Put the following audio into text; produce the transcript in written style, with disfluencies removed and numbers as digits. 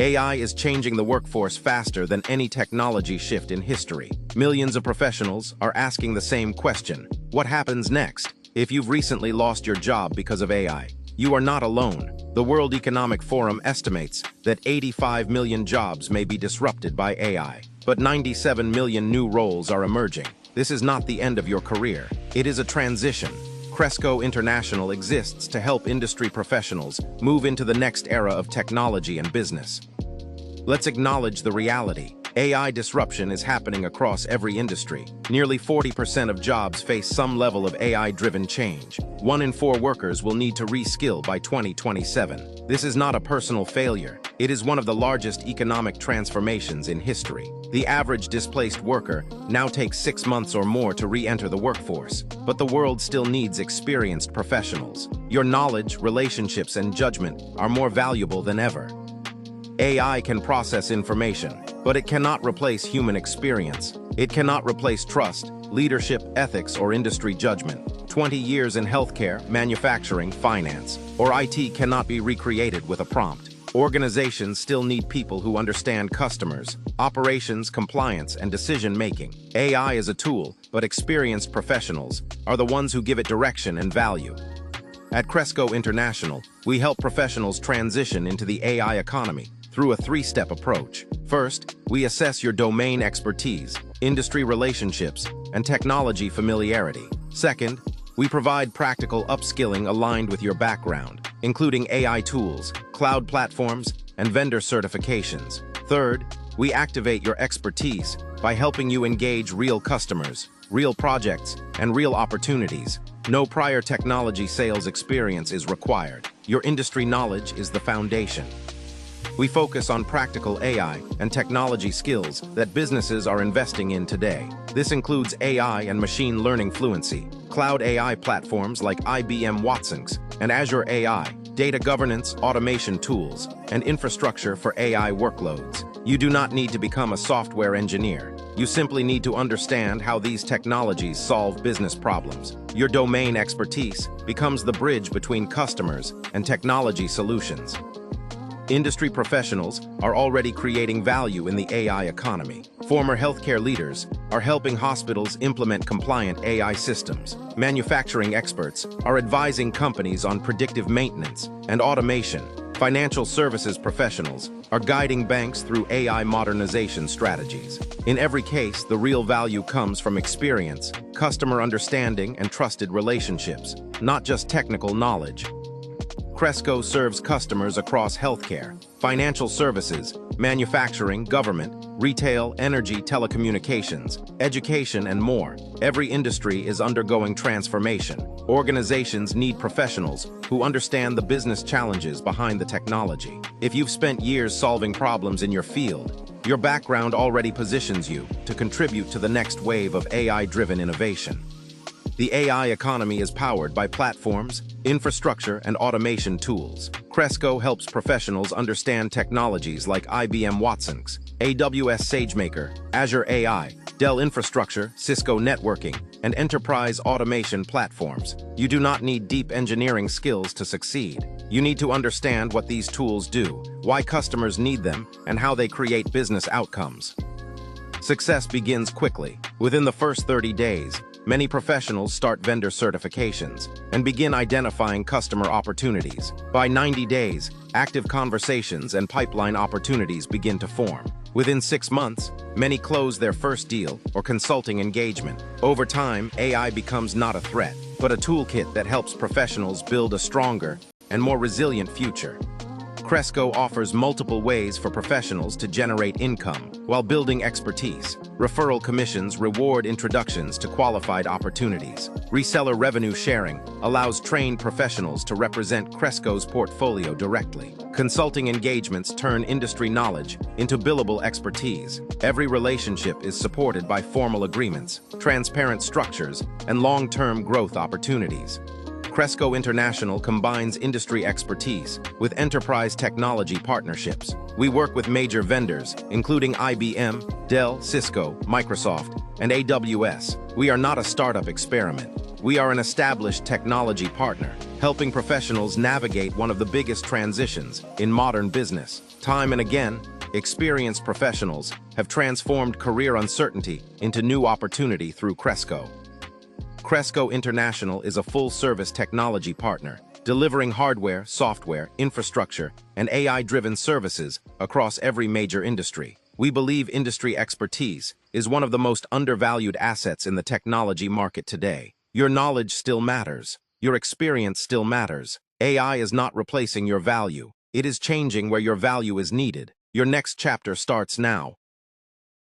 AI is changing the workforce faster than any technology shift in history. Millions of professionals are asking the same question: what happens next? If you've recently lost your job because of AI, you are not alone. The World Economic Forum estimates that 85 million jobs may be disrupted by AI, but 97 million new roles are emerging. This is not the end of your career. It is a transition. Cresco International exists to help industry professionals move into the next era of technology and business. Let's acknowledge the reality. AI disruption is happening across every industry. Nearly 40% of jobs face some level of AI-driven change. 1 in 4 workers will need to reskill by 2027. This is not a personal failure. It is one of the largest economic transformations in history. The average displaced worker now takes 6 months or more to re-enter the workforce, but the world still needs experienced professionals. Your knowledge, relationships, and judgment are more valuable than ever. AI can process information, but it cannot replace human experience. It cannot replace trust, leadership, ethics, or industry judgment. 20 years in healthcare, manufacturing, finance, or IT cannot be recreated with a prompt. Organizations still need people who understand customers, operations, compliance, and decision-making. AI is a tool, but experienced professionals are the ones who give it direction and value. At Cresco International, we help professionals transition into the AI economy through a 3-step approach. First, we assess your domain expertise, industry relationships, and technology familiarity. Second, we provide practical upskilling aligned with your background, including AI tools, cloud platforms, and vendor certifications. Third, we activate your expertise by helping you engage real customers, real projects, and real opportunities. No prior technology sales experience is required. Your industry knowledge is the foundation. We focus on practical AI and technology skills that businesses are investing in today. This includes AI and machine learning fluency, cloud AI platforms like IBM Watsonx and Azure AI, data governance, automation tools, and infrastructure for AI workloads. You do not need to become a software engineer. You simply need to understand how these technologies solve business problems. Your domain expertise becomes the bridge between customers and technology solutions. Industry professionals are already creating value in the AI economy. Former healthcare leaders are helping hospitals implement compliant AI systems. Manufacturing experts are advising companies on predictive maintenance and automation. Financial services professionals are guiding banks through AI modernization strategies. In every case, the real value comes from experience, customer understanding, and trusted relationships, not just technical knowledge. Cresco serves customers across healthcare, financial services, manufacturing, government, retail, energy, telecommunications, education, and more. Every industry is undergoing transformation. Organizations need professionals who understand the business challenges behind the technology. If you've spent years solving problems in your field, your background already positions you to contribute to the next wave of AI-driven innovation. The AI economy is powered by platforms, infrastructure, and automation tools. Cresco helps professionals understand technologies like IBM Watsonx, AWS SageMaker, Azure AI, Dell Infrastructure, Cisco Networking, and enterprise automation platforms. You do not need deep engineering skills to succeed. You need to understand what these tools do, why customers need them, and how they create business outcomes. Success begins quickly. Within the first 30 days, many professionals start vendor certifications and begin identifying customer opportunities. By 90 days, active conversations and pipeline opportunities begin to form. Within 6 months, many close their first deal or consulting engagement. Over time, AI becomes not a threat, but a toolkit that helps professionals build a stronger and more resilient future. Cresco offers multiple ways for professionals to generate income while building expertise. Referral commissions reward introductions to qualified opportunities. Reseller revenue sharing allows trained professionals to represent Cresco's portfolio directly. Consulting engagements turn industry knowledge into billable expertise. Every relationship is supported by formal agreements, transparent structures, and long-term growth opportunities. Cresco International combines industry expertise with enterprise technology partnerships. We work with major vendors, including IBM, Dell, Cisco, Microsoft, and AWS. We are not a startup experiment. We are an established technology partner, helping professionals navigate one of the biggest transitions in modern business. Time and again, experienced professionals have transformed career uncertainty into new opportunity through Cresco. Cresco International is a full-service technology partner, delivering hardware, software, infrastructure, and AI-driven services across every major industry. We believe industry expertise is one of the most undervalued assets in the technology market today. Your knowledge still matters. Your experience still matters. AI is not replacing your value. It is changing where your value is needed. Your next chapter starts now.